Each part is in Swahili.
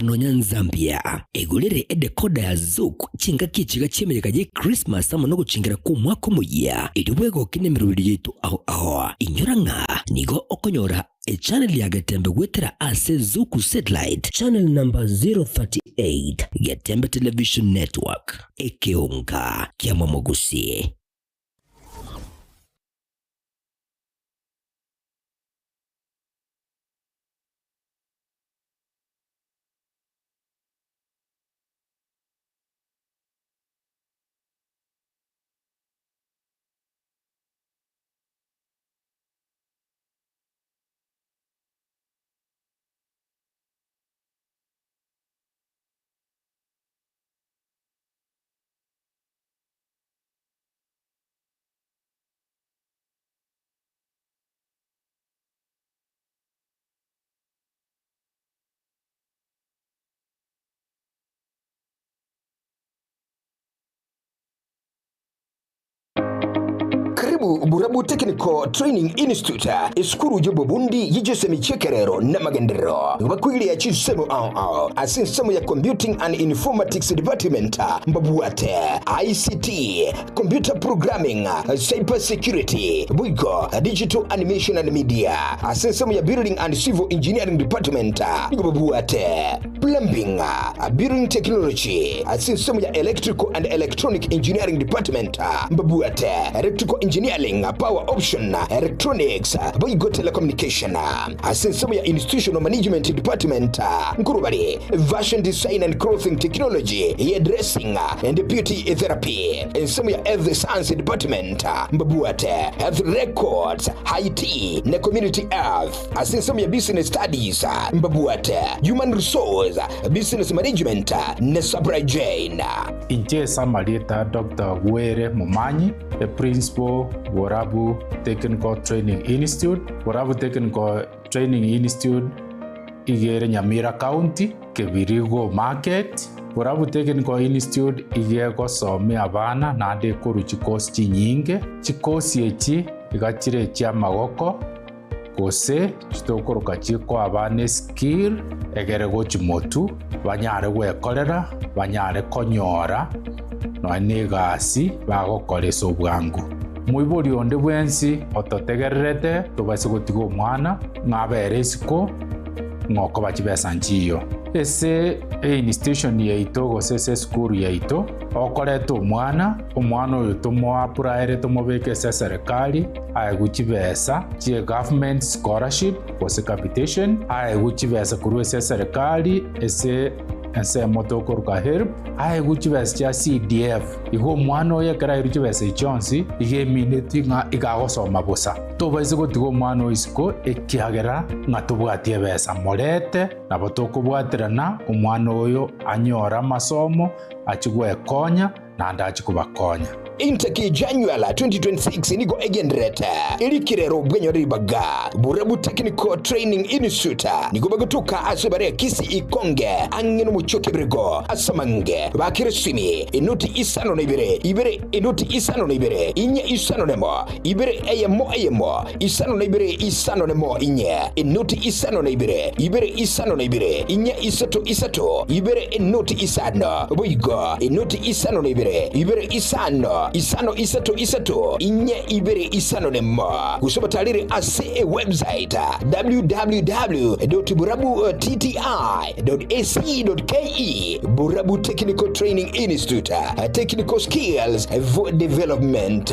Kanonya Zambia egulire edekoda ya Zuku chinga kichiga chemereka je Christmas ama no guchingira ku mwaka muya iriwego kinemirubiri yitu aho inyoranga nigo okonyora channel ya Gatembe gwetera ase Zuku satellite channel number 038 Gatembe television network ekeonga kiamamogusi. Burabu Technical Training Institute iskuru jobo bundi yijese michekerero na magendero bakwili ya chisemo asinsemo ya Computing and Informatics Department mbabuate ICT Computer Programming Cyber Security Buiko Digital Animation and Media asinsemo ya Building and Civil Engineering Department mbabuate Plumbing Building Technology asinsemo ya Electrical and Electronic Engineering Department mbabuate Electrical Engineering Power Option Electronics Boygo Telecommunication Asensemo ya Institutional Management Department Nkurubari Fashion Design and Clothing Technology Hairdressing and Beauty Therapy Asensemo ya Health Science Department Mbabuate Health Records IT na Community Health Asensemo ya Business Studies Mbabuate Human Resource Business Management na Supply Chain. Inje Samarita Dr. Were Mumanyi, the Principal Burabu Technical Training Institute. Burabu Technical Training Institute igere Nyamira County, Kebirigo Market. Burabu Technical Institute igere some abana nade kuru chikosi chinyinge. Chikosi echi igachire chia magoko. Kose chitokoro kachiko abane skill egere gochimotu banyare wekolera banyare konyora no anegasi bagokoreso bwangu muibori onde bwensi ototegererete tobase gotigo mwana ngaberesiko ngoko bachibesa nchiyo ese institution yaito gose school yaito okoreto omwana oyo tomoapuraere tomobeke se serikali aiguchibesa chie government scholarship gose capitation aiguchibesa kurwe se serikali ese motokoruka help aiguchibesa cha CDF igo mwana oyo kera iruchibesa ichonsi igemineti nga igagosoma bosa tobaise gotigo mwana oisiko ekiagera ngatubwatie besa morete nabo tokubwaterana omwana oyo anyora masomo achigwekonya nanda achikubakonya. Intake January 2026 nigo egendrete ilikirero bwenyori baga Burabu Technical Training Institute nigo bagutuka asebare kisi ikonge angeno muchoke brego asamange bakiresimi inuti isano na ibere inuti isano na ibere inye isano nemo ibere eyemo isano na isano nemo inye inuti isano na ibere isano na ibere inye isato ibere inuti isano boigo inuti isano na ibere isano isato inye ibere isano nemo kusoma taliri ase website www.burabu.tti.ac.ke Burabu Technical Training Institute Technical Skills for Development.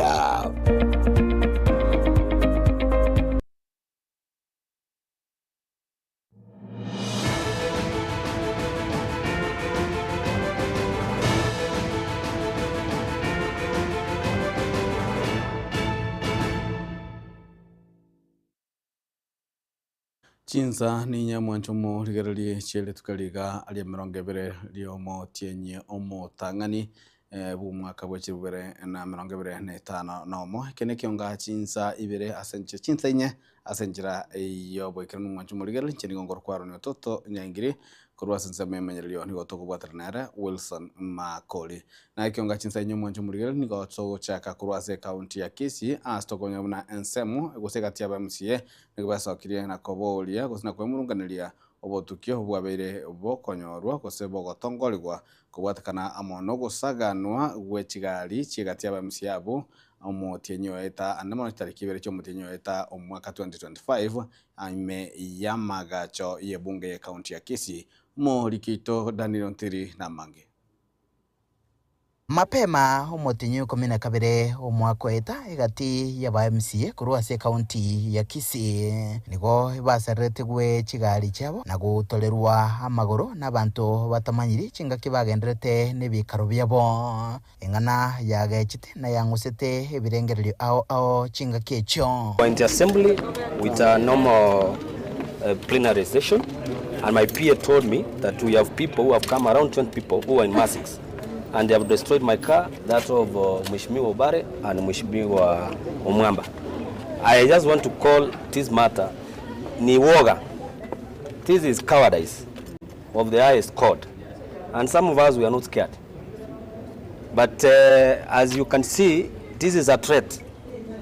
Chinza ni nyamwanchomo ligerali chele tukaliga ali mirongevere liomo tienye omo tangani bumwaka bwechibere na mirongevere ne tano nomo kene kionga chinza ibere asenche chinza inye asenjira iyo boikiranu mwanchomo ligerali cheni ngongor kwaro ni toto nyangiri kurwa sense memenyelio ni gotoko bwaternera Wilson Makoli na kionga chinsa inyo mwanchomo ligerali ni gotoko chaka kurwa se county ya Kisii astoko nyamuna ensemo goseka tia BMCA ni kubasa okiria na kobolia gosina kwemurunganiria obotukio bwabeire bokonyorwa gose bogotongorigwa kubwatakana amo no gusaganwa gwechigari chigati aba abo omotienyi eta anamo tariki ibere cyo motienyi eta omwaka 2025 aime yamagacho yebunge ya kaunti ya Kisii Morikito Daniel Ntiri na mange. Mapema omotinyo 12 omwaka eta igati ya ba MCA kurwa se county ya Kisii nigo baserete gwe chigari cyabo na gutolerwa amagoro n'abantu batamanyiri chinga kibagenderete nebikaro byabo engana yagechite na yangusete ebirengerero ao chinga kecho went assembly with a normal plenary session, and my peer told me that we have people who have come, around 20 people who are in masks, and they have destroyed my car, that of Mheshimiwa Obare and Mheshimiwa Omwamba. I just want to call this matter ni woga. This is cowardice of the highest court, and some of us we are not scared. But as you can see, this is a threat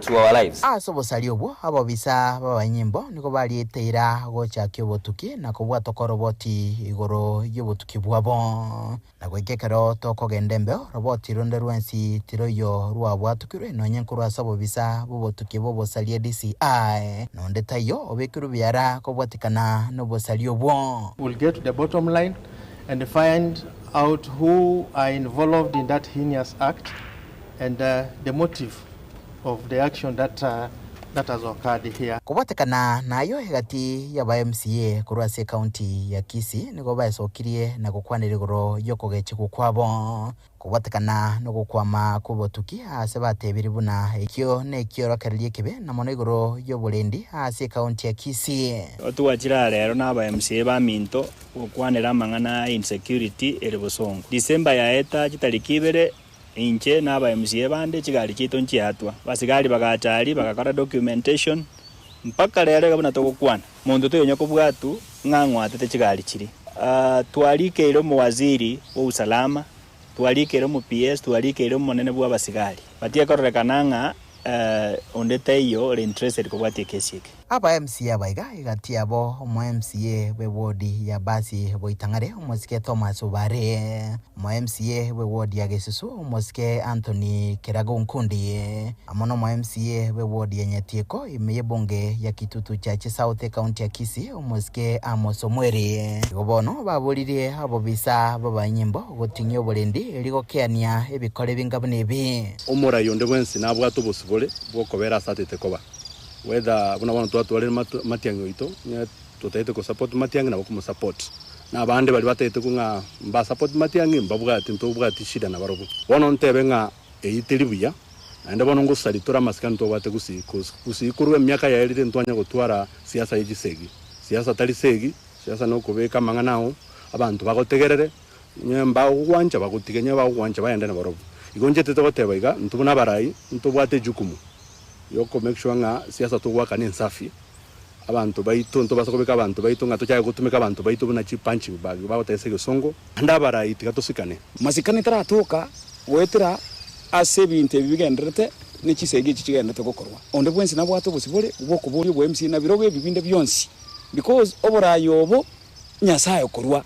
to our lives. Asobosali obwo abobisa babanyimbo niko balieteira gocha kyobotuki na kubwa tokoroboti igoro yobotuki bwabo na gwekekero tokogendembe roboti ronde rwensi tiroyo rwabwatukirwe nonyenkuru asabobisa bobotuki bobosalie DCI nonde tayo obekiru byara kobwatikana nobosali obwo. We'll get to the bottom line and find out who are involved in that heinous act and the motive of the action that has occurred here. Kubatekana nayo hagati ya ba MCA kurwa se county ya Kisii niko basokirie na gukwanirigoro yokogeche kukwabo kubatekana no gukwama kubotuki ase batebiri buna ekyo ne kyorokererie kibe na mono igoro yobulendi ase county ya Kisii. Otuwachira rero na ba MCA ba minto gukwanira mangana insecurity eribosongo December ya eta kitariki ibere inche n'aba MCA bande kigali kito nchiatwa basigari bagachali bagakora documentation mpaka lero gabona tokukwana mundu toyonya kubwatu ngangwa tete kigali kiri twalike ilo mu waziri wa usalama twalike ilo mu PS twalike ilo monene bwa basigari batia kororekananga ondete iyo le interested kubwati kesike aba MCA baiga igati abo omo MCA we wodi ya basi boitangare omosike Thomas Obare omo MCA we wodi ya Gesusu omosike Anthony Kirago Nkundi amono omo MCA we wodi ya Nyatieko imeyebonge ya Kitutu cha South County ya Kisii omosike Amos Omweri gobono babolire abo bisa babanyimbo gotinyo bolendi ligokeania ebikore bingabune bi omora yonde bwensi nabwato bosibole bwokobera satete koba whether buna twatwale matiango ito nya tutete ko support matiango na ko support na bande bali batete ko nga mba support matiango mbabwa tinto bwa tishida na barobo bono ntebe nga eitelibuya ande bono ngusali tora maskani to bate kusikurwe myaka ya elite ntwanya gutwara siasa yijisegi siasa tali segi siasa no kubeka manganao abantu bagotegerere nyamba uwanja bagutigenya bawanja bayenda na barobo igonje tete goteba iga ntubuna barayi ntubwate jukumu yoko make sure nga siasa to waka ni nsafi abantu baito ntobasa kubeka abantu baito ngato cyaye gutumika abantu baito buna chi punching bag babotesege songo ndabara itikato sikane masikane taratoka wetira ase binte bigenderete nikisege kikigendete gukorwa onde bwensi nabwato busibole uboko buri bwo MC na birobe bibinde byonsi because oborayobo nyasaye korwa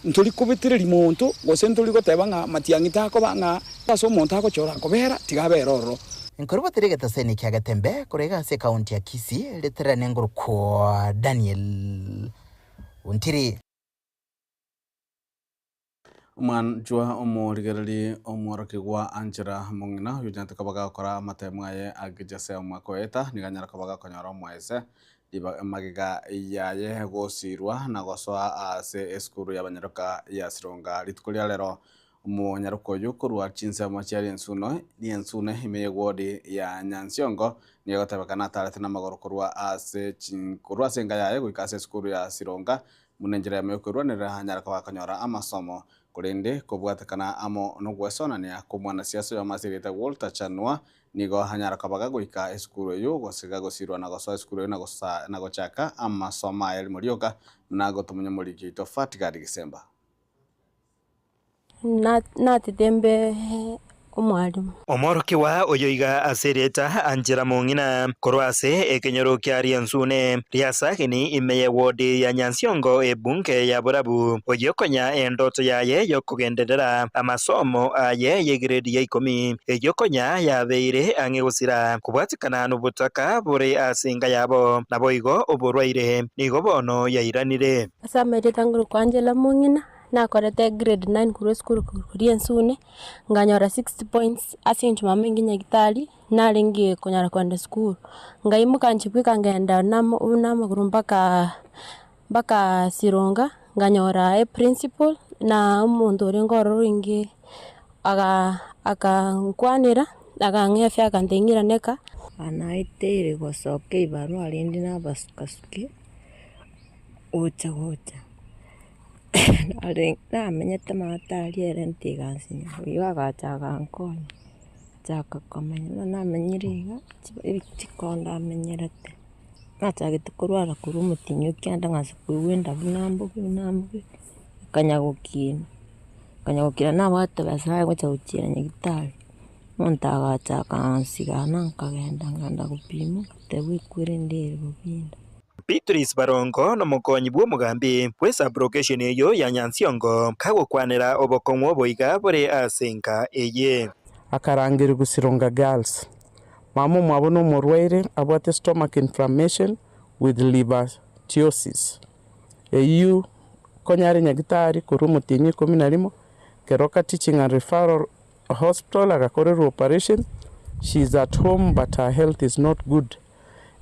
ntuli kubitirira muntu gose ntuli goteba nga matiangita ko banga taso muntu akochora kobera tigaberoro Nkoroba terega seni kya gatembe kurega se county ya Kisii letera nengoro kwa Daniel Untiri Mwanjwa omorigereri omorokigwa Angela Mungina yujante kabaga kora matemwaye agijase omwakoeta niganyara kabaga konyora mwaise diba magiga yaye gosirwa na gosoa ase eskuru y'abanyaroka ya Sironga litukulia lero Munyaruko yukurwa chinse machari ensuno ni ensune imeye wodi ya Nyansiongo ni yotabakana tarate na magorokorwa ase chinkurwa senga yaye gwikase skuru ya Sironga munenjera ya meyokurwa nira hanyara kwa kanyora amasomo kurende kubwatakana amo nogwesona ni akumwana siasa ya masirita Walter Chanua nigo hanyara kabaga gwika eskuru yu gosiga gosirwa na gosoa eskuru na gosa na gochaka amasoma ya Murioka na gotumanya muri gito Fatigadi Gisemba na titembe omwalimu omoroki wa oyoiga asereta Angela Mong'ina korwase ekenyoro kia riansune riasagini imeye wodi ya Nyansiongo ebunge ya Borabu oyokonya endoto yaye yokugenderera amasomo aye ye grade ya 10 eyokonya yabeire angegusira kubwatikana n'ubutaka buri asinga yabo naboigo oburwaire nigo bono yairanire asamere tanguru kwa Angela Mong'ina nakorete grade 9 kuru school kuriensune nganyora 60 points asinju mamengi nyagitali nalengi konyara kwenda school ngaimuka nchipika ngenda namo kurumbaka baka Sironga nganyora principal na umuntu urengoro ringi aka nkwanira akangefe akandengira neka anaitere gosoke ibaru alindi nabasukasuke ocha namenyete matari erentigansinya uyu agachaga nkoni chaka komenya namenyiriga chikonda amenyerete nachagete kurwara kuri umutinyu kyanda ngasuku wenda bunambugi kanyagukira nabwate basaye gocha gukira nyagitari montaga chaka nsigana nkagenda nganda gupima tewe kwirendere bubinda Beatrice Barongo n'omukonyi bw'omugambi bw'esa brocation eyo ya Nyansiongo kagukwanira obokong'o boiga buri asinka eye akarangiri gusironga girls mama mwabona omurwaire abwate stomach inflammation with livertiosis eyu konyari nyagitari kuri umutinyi 11 keroka teaching and referral hospital agakorerwa operation. She is at home but her health is not good.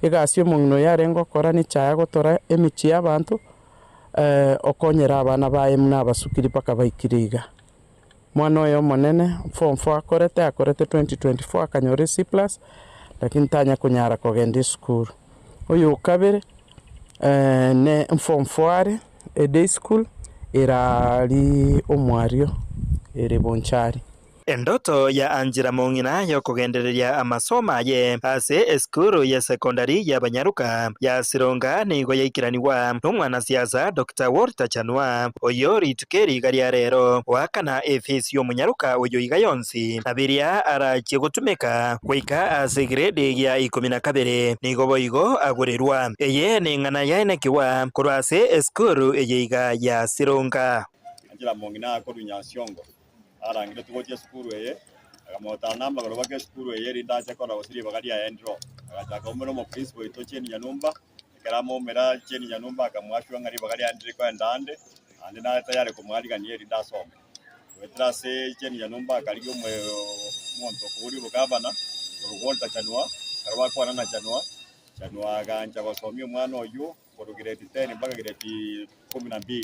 Igasio mungno yarengo kora ni chaya gotora emichi y'abantu okonyera abana baye n'abasukiri paka baikiriga. Mwana oyo monene form 4 akorete 2024 akanyore C+ lakini tanya kunyara kogenda school. Oyo kabere ne form 4 a day school irali omwario ere bonchari. Endoto ya Angela Mong'ina yo kugendereria amasoma ye ase eskuru ya sekondari ya Banyaruka ya Sironga nigo yaikiraniwa n'umwana siasa Dr. Walter Chanua oyo ritukeri garia rero wakana efisi yo Munyaruka oyo igayonsi abiria arakie gutumika kwika ase grade ya 12 nigo boigo agurerwa eye ni ng'ana yaenekiwa kurase eskuru eyeiga ya Sironga. Angela Mong'ina akoru Nyansiongo arangire tugotie skuru eye akamota namba gorobake skuru eye rinda chakora osiri bagari ya endro agachaka umero mo principal ito cheni nyanyumba ikaramo mera cheni nyanyumba akamwashwa ngari bagari ya ndiko endande ande na tayari kumwalika niye rinda some wetra se cheni nyanyumba akaligo monto kuri bugabana Walter Chanua karwa kwa na Chanua aganja basomye umwana oyu kurugire 10 mpaka grade 12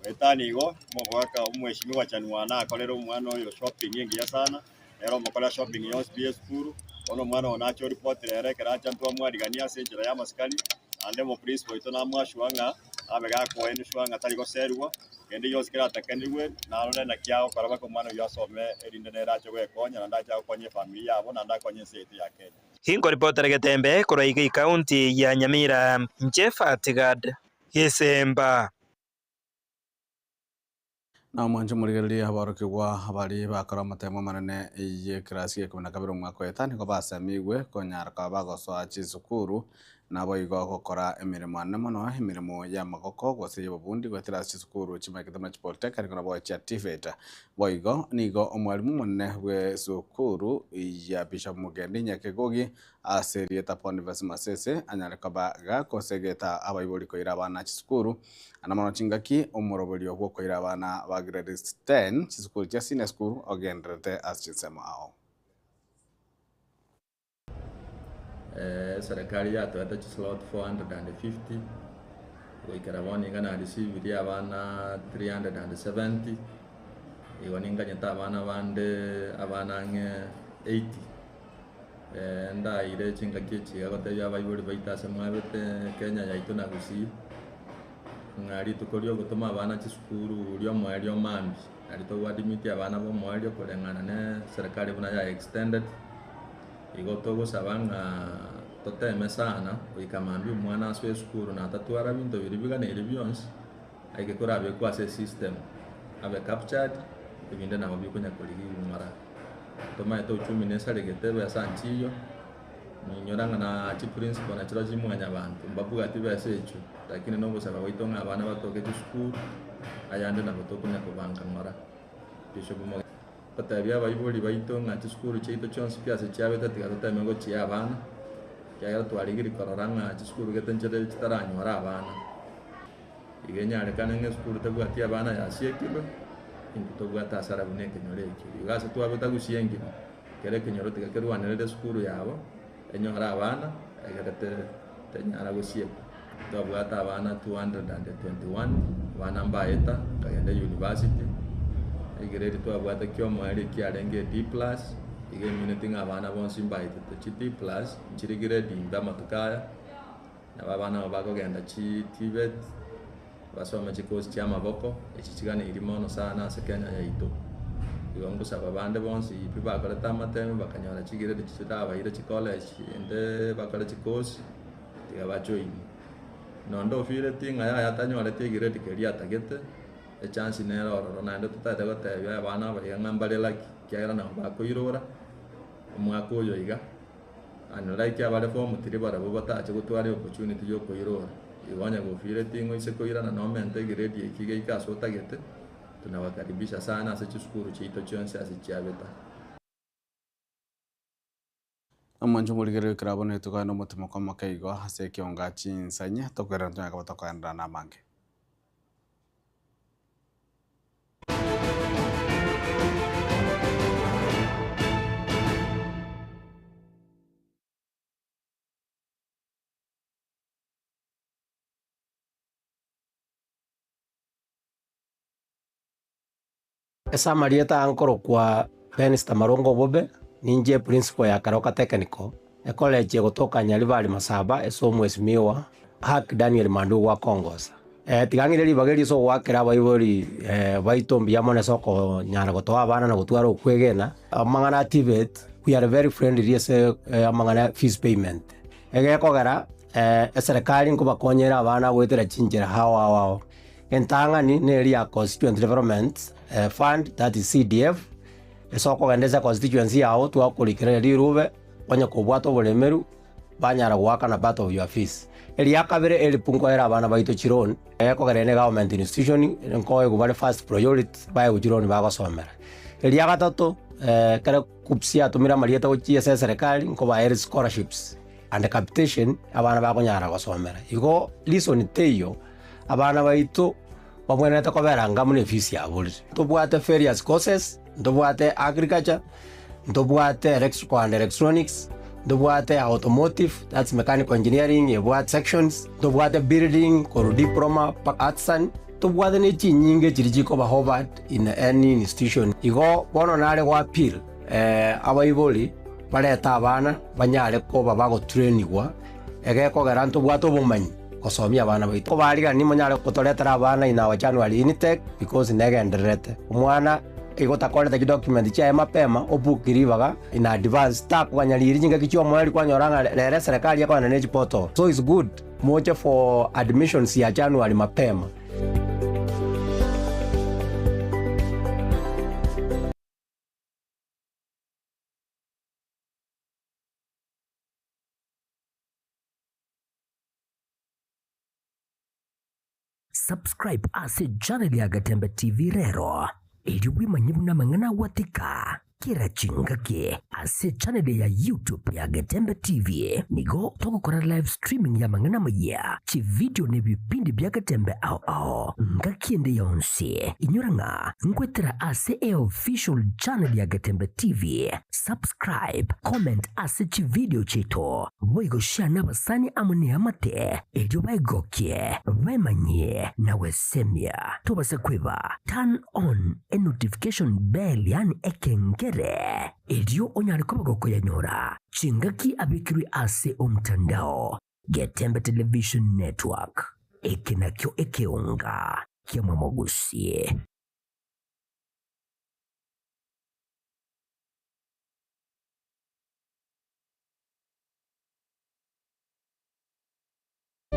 wetani igo mwaka umweshimiwa Chanua na akolera umwana oyo shopping yengi sana ero mukola shopping yose bs kuru ono mwana onacho report rere keracha ntwa mwarigania senjera ya maskali ande mo principal ito na mwashwanga abega ko ene shwanga tari go serwa kende yose kera takendiwe na rone na kyao karaba ko mwana yo asome erinde nera cho we konya na ndacha konye familia abo na ndakonye state yake. Hingo reporter Getembe Kuraigi County ya Nyamira Nchefa Tigad Yesemba na mwanje murigereria abarokigwa abari bakora amatemo manene iye klasi ya 12 mwaka wetani ko basamigwe konyara ka bagosoa chisukuru nabo igo gukora emirimo nemono emirimo ya magoko gwasiye bubundi gwatira chisukuru chimakitama chipotek ariko nabo cha tiveta boigo nigo omwalimu munene we sukuru ya Bishop Mugendi Nyakegogi aserieta Ponivas Masese anyara kaba gakosegeta abayiboli ko irabana chisukuru anamono chingaki omorobolio gwo ko irabana ba grade 10 chisukuru cha senior school ogendrete aschisema ao. Serikali yatwete chislot 450 wikaraboni ngana receive abana 370 iwaninga nyata abana bande abana nge 80 nda ire chinga kichi agote abayiboli baitase mwabete Kenya yaito na gusi ngari tukolio gutuma abana chisukuru lyo mwelio mambi ari to wadimiti abana bo mwelio kolengana ne serikali buna ya extended igotogo sabanga toteme sana ikamambi umwana aswe skuru na tatuara bintu biribiga ne byonse aikekora abe kwa system abe captured ibinde na mabiko nya koligi mara tomaete uchumi nesaregete besa nchiyo ninyoranga na chi principal na chiro chimwanya abantu mbabugati besa echo lakini nobosaba baito ng'abana batoke chisukuru ayande nabo tokunya kubanga ng'ora bisho bumo batabia abaibori baito ng'a chisukuru chaito chonsi piase chiabete tiga toteme gochia abana kiagera twarigiri korora ng'a chisukuru getenchere chitaranyora abana igenyarekane ng'esukuru tabwati abana yasiekirwe into tobwata asara bune kenyoreki igase twabeta gusiengima kere kenyoro tiga kerwanirere sukuru yabo enyora abana egerete tenyara gusiekwa twabwata abana 221 abana mbaeta kagenda university igereri twabwata kyomwari kyarenge D+ igemineti ng'abana bonsi mbaeta chi D+ nchirigire dinda matukaya n'abana bakogenda chi TVET basoma chikosi cha maboko echichigana irimono sana ase Kenya yaitu igongusaba bande bonsi ipi bakoreta amateme bakanyora chigire chitaba chikollege ende bakora chikosi tiga bachoini nondo fire tinga yatanyora tigire tikeria tagete e chance nero ronando tutata gotebya abana bari ngambare laki kyagera na bakoirora umwaka uyo iga anora ikyabare form tiri barabo batache gutwara opportunity yo koirora iwanya gofire tingo isekoirana no mente grade ikige ikasota gete tunawakaribisha sana ase chisukuru chito chonse ase chiabeta amanjo muligere kirabone tukano mutimo kwa makaigo ase kionga chinsanya tokwera ntanya kabata kwenda na mange Esa marieta ankoro kwa Benista Marongo Bobe ninje principal ya Karoka Technical college gotoka Nyaribari Masaba esomwesi miwa Hak Daniel Mandu wa Kongosa tigangire libageri so wakera baibori baitombi yamone soko nyara gotoa bana na gutwara okwegena amangana TVET we are very friendly ese amangana fees payment kogera serikali ngo bakonyera abana gwetera chinjera hawa entangani neri ya constituent development fund that is CDF esoko gendeza constituency yao twakurikira rirube onye kubwato bulemeru banyara gwaka na part of your fees eri yakabere eri pungo era abana baito chironi kogerene government institution nkoye gubale first priority baye uchironi bagosomera eri yagatatu kare kupsia tumira marieta gochie serikali nko ba scholarships and capitation abana bagonyara gosomera igo listen teyo abana baito bamwenete koberanga mune fees yaburi tubwate various courses ndobwate agriculture ndobwate electrical and electronics ndobwate automotive that's mechanical engineering ebwate sections ndobwate building or diploma artisan tubwate ne chinyinge chirijiko ba Harvard in any institution igo bono nare kwa appeal abaiboli bareta abana banyare ko babago trainingwa egekogera ntubwate obumanyi kosomia abana baito bariga ni monyare kutoretera abana ina wa January intake because negenderete umwana igotakorete document cha mapema obukiribaga in advance ta kwanyaliri jinga kichwa mwali kwanyoranga rere serikali yako na neji portal so it's good moja for admissions ya January mapema subscribe ase channel ya Gatembe TV rero ili wimanyibu na mangana watika kira chingake ase channel ya YouTube ya Gatembe TV nigo toko kora live streaming ya mangana maya chi video ne bipindi bya Gatembe ao ngakiende yonse inyuranga ngwetera ase official channel ya Gatembe TV subscribe comment ase chi video chito boigo shana basani amune amate ejo baigokie bemanye na wesemia tobase kweba turn on a notification bell yani ekengere ejo onyari koboko yanyora chingaki abikiri ase omtandao Gatembe Television Network ekenakyo ekeunga kiamamogusie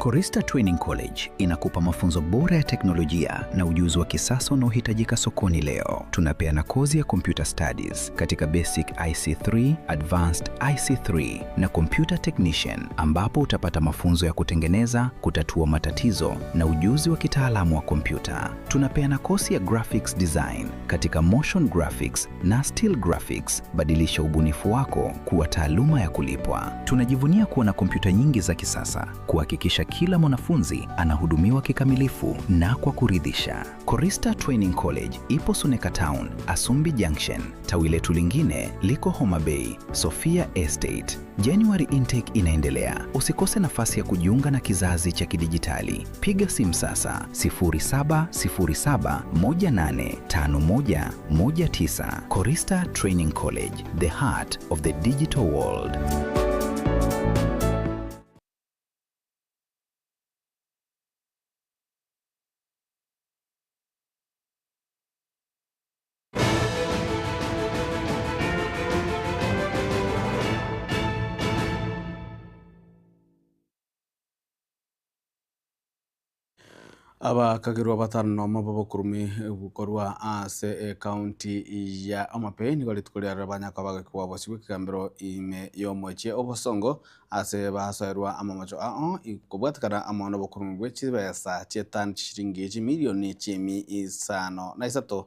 Korista Training College inakupa mafunzo bora ya teknolojia na ujuzi wa kisasa unaohitajika sokoni leo. Tunapeana kozi ya Computer Studies katika Basic IC3, Advanced IC3 na Computer Technician, ambapo utapata mafunzo ya kutengeneza, kutatua matatizo na ujuzi wa kitaalamu wa kompyuta. Tunapeana kozi ya Graphics Design katika Motion Graphics na Still Graphics. Badilisha ubunifu wako kuwa taaluma ya kulipwa. Tunajivunia kuwa na kompyuta nyingi za kisasa, kuhakikisha kila mwanafunzi anahudumiwa kikamilifu na kwa kuridhisha. Korista Training College ipo Suneka Town, Asumbi Junction. Tawi letu lingine liko Homa Bay, Sophia Estate. January intake inaendelea. Usikose nafasi ya kujiunga na kizazi cha kidijitali. Piga simu sasa 0707185119. Korista Training College, the heart of the digital world. abakagirwa batano mababokurumi gukorwa ase county ya Homa Bay nigo ritukuria banyaka bagakwa bosibwe kambero ime yomweche obosongo ase basoerwa amamacho ikobwatakana amono bokurumi bwechi besa chetan shiringi milioni 13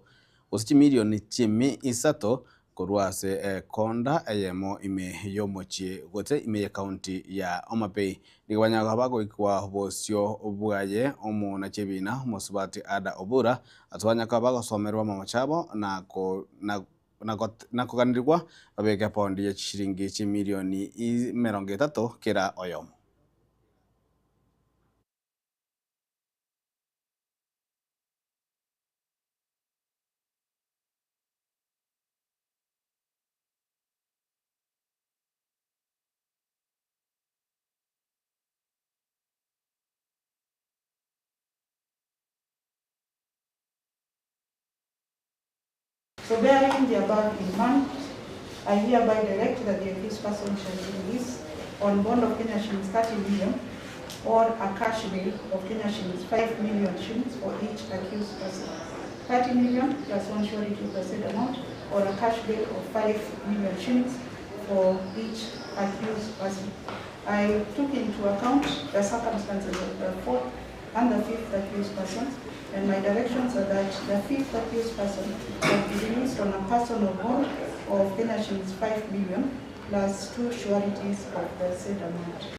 usichi milioni 13 korwa ase konda eyemo ime yomweche gote ime ya county ya Homa Bay nigabanyaka bagoikwa bosio obwaye omuna chebina mosubati Ada Obura atwanyaka bagosomerwa mamachabo na kuganirwa babeka paundi ya shiringi milioni 30 kira oyomo. So bearing the above in mind, I hereby direct that the accused person shall be released on bond of Kenya shillings 30 million or a cash bail of Kenya shillings 5 million shillings for each accused person. 30 million plus one surety to the said amount or a cash bail of 5 million shillings for each accused person. I took into account the circumstances of the fourth and the fifth accused persons, and my directions are that the fifth accused person will be released on a personal bond of Kenya shillings 5 million plus two sureties of the said amount.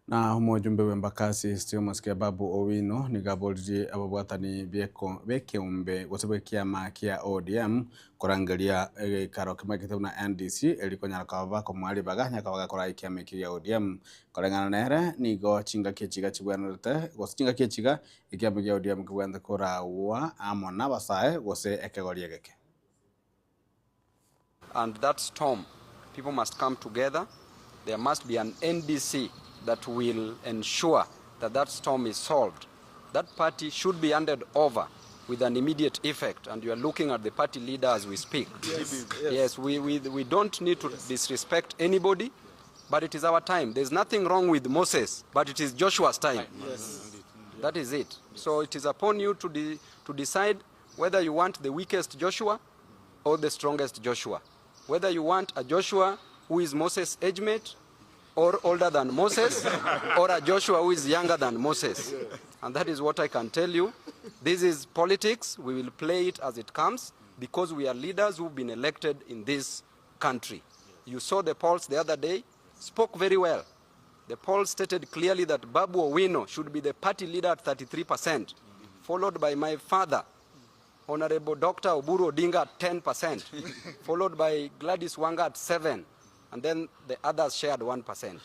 Na umujumbe w'embakasi sio masikia Babu Owino nigabolije ababwatani bekeumbe gosebwe kiama kia ODM kurangalia karo kimakete na NDC elikonyara kaba ko mwali baganya kabaga kora kiama kia ODM korengana nere nigo chinga kichiga chibwanete gosinga kichiga ikiama kia ODM kubwanda kora wa amona basae gose ekegori geke. And that storm, people must come together. There must be an NDC that will ensure that that storm is solved. That party should be handed over with an immediate effect, and you are looking at the party leader as we speak. Yes, we don't need to disrespect anybody, but it is our time. There's nothing wrong with Moses, but it is Joshua's time. Yes. That is it. So it is upon you to decide whether you want the weakest Joshua or the strongest Joshua. Whether you want a Joshua who is Moses' age mate, or older than Moses, or a Joshua who is younger than Moses. And that is what I can tell you. This is politics. We will play it as it comes because we are leaders who've been elected in this country. You saw the polls the other day, spoke very well. The polls stated clearly that Babu Owino should be the party leader at 33%, followed by my father, Honorable Dr. Oburu Odinga at 10%, followed by Gladys Wanga at 7%. And then the others shared 1%.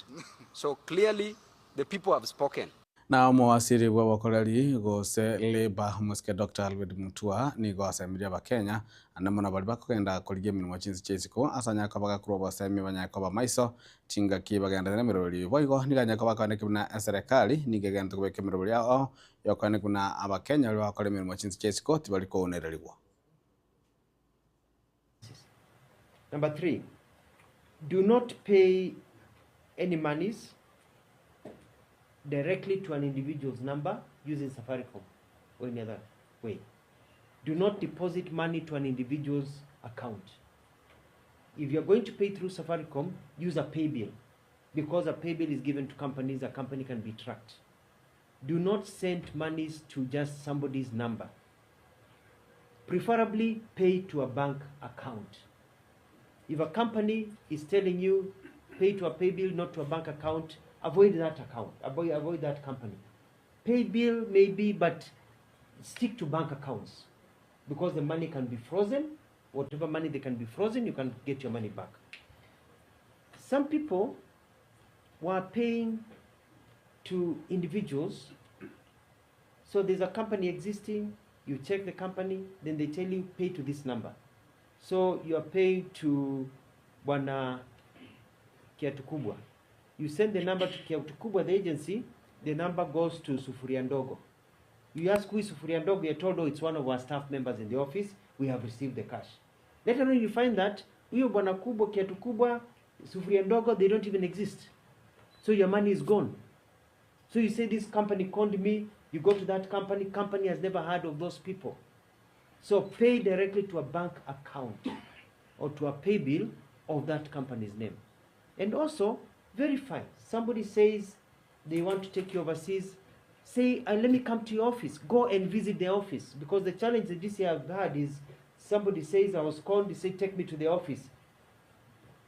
So clearly, the people have spoken. Na mwasiri wa wakolali gose leba mweske Dr. Alfred Mutua ni gose emiria ba Kenya anamona bali bakogenda koligie minwa chinzi chesiko asanya kabaga kuroba semi banyako ba maiso chinga kibagenda na miroli boigo niganya kabaka ne kibna serikali nigegenda kubeke miroli yao yakane kuna aba Kenya lwa bakole minwa chinzi chesiko tibaliko onereliwa. Number 3, do not pay any monies directly to an individual's number using Safaricom or any other way. Do not deposit money to an individual's account. If you're going to pay through Safaricom, use a pay bill. Because a pay bill is given to companies, a company can be tracked. Do not send monies to just somebody's number. Preferably pay to a bank account. If a company is telling you pay to a pay bill, not to a bank account, avoid that account, avoid that company. Pay bill maybe, but stick to bank accounts because the money can be frozen. Whatever money they can be frozen, you can get your money back. Some people were paying to individuals. So there's a company existing, you check the company, then they tell you pay to this number. So you are paying to Bwana Kiatu Kubwa. You send the number to Kiatu Kubwa, the agency, the number goes to Sufuria Ndogo. You ask who is Sufuria Ndogo, you're told, oh, it's one of our staff members in the office, we have received the cash. Later on you find that, huyo Bwana Kubwa, Kiatu Kubwa, Sufuria Ndogo, they don't even exist. So your money is gone. So you say this company conned me, you go to that company, company has never heard of those people. So pay directly to a bank account or to a pay bill of that company's name. And also verify. Somebody says they want to take you overseas, say, let me come to your office. Go and visit the office. Because the challenge that this year I've had is somebody says I was called, they say take me to the office.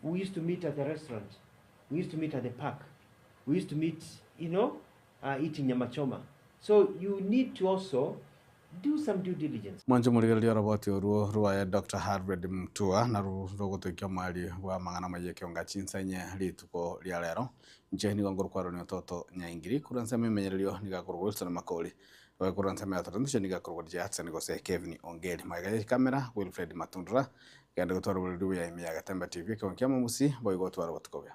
We used to meet at the restaurant. We used to meet at the park. We used to meet, eating nyama choma. So you need to also do some due diligence. Mwanjo murigeria roboti oruo ruaya Dr. Harvard Mutua na rugotuikia mwali wa mangana mayeke onga chinsanye rituko ria rero njeni ngongoro kwaro ni toto nyaingiri kuransa memenyererio nigakorwo Wilson Makoli wa kuransa me atatu nigakorwo Jackson gose Kevin Ongeri magaye kamera Wilfred Matundura ganda gutwara buridu ya imi ya Gatemba TV kwa kiamu musi boy gotwara gotukobya.